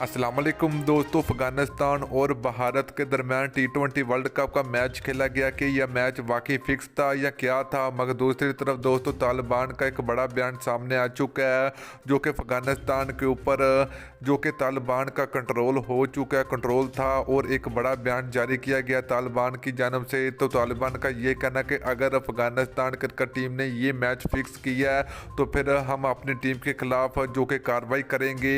अस्सलाम वालेकुम दोस्तों, अफगानिस्तान और भारत के दरमियान T20 वर्ल्ड कप का मैच खेला गया कि यह मैच वाकई फिक्स था या क्या था। मगर दूसरी तरफ दोस्तों, तालिबान का एक बड़ा बयान सामने आ चुका है जो कि अफगानिस्तान के ऊपर जो कि तालिबान का कंट्रोल हो चुका है, कंट्रोल था और एक बड़ा बयान जारी किया गया तालिबान की जानब से। तो तालिबान का ये कहना कि अगर अफगानिस्तान क्रिकेट टीम ने ये मैच फिक्स किया है तो फिर हम अपनी टीम के खिलाफ जो कि कार्रवाई करेंगे।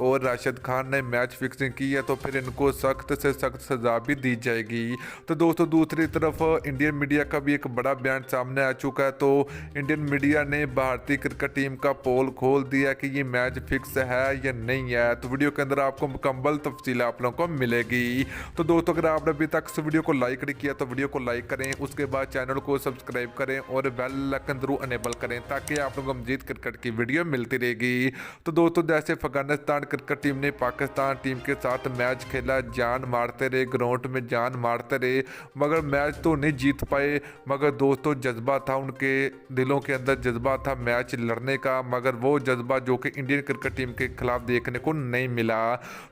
और राशिद खान ने मैच फिक्सिंग की है तो फिर इनको सख्त से सख्त सज़ा भी दी जाएगी। तो दोस्तों, दूसरी तरफ इंडियन मीडिया का भी एक बड़ा बयान सामने आ चुका है। तो इंडियन मीडिया ने भारतीय क्रिकेट टीम का पोल खोल दिया कि ये मैच फिक्स है या नहीं है। तो वीडियो के अंदर आपको मुकम्मल तफसील आप लोगों को मिलेगी। तो दोस्तों, अगर आपने अभी तक इस वीडियो को लाइक नहीं किया तो वीडियो को लाइक करें, उसके बाद चैनल को सब्सक्राइब करें और बेल आइकन जरूर अनेबल करें ताकि आप लोगों को मजीद क्रिकेट की वीडियो मिलती रहेगी। तो दोस्तों, जैसे अफगानिस्तान क्रिकेट टीम ने पाकिस्तान टीम के साथ मैच खेला, जान मारते रहे, ग्राउंड में जान मारते रहे, मगर मैच तो नहीं जीत पाए। मगर दोस्तों, जज्बा था उनके दिलों के अंदर, जज्बा था मैच लड़ने का, मगर वो जज्बा जो कि इंडियन क्रिकेट टीम के खिलाफ देखने को नहीं मिला।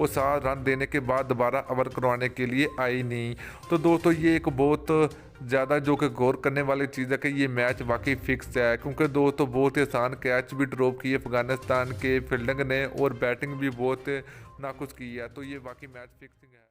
और 7 रन देने के बाद दोबारा ओवर करवाने के लिए आई नहीं। तो दोस्तों, ये एक बहुत ज़्यादा जो कि गौर करने वाली चीज़ है कि ये मैच वाकई फिक्स है, क्योंकि दोस्तों बहुत ही आसान कैच भी ड्रॉप किए अफगानिस्तान के फील्डिंग ने और बैटिंग भी बहुत नाखुश की है। तो ये वाकई मैच फिक्सिंग है।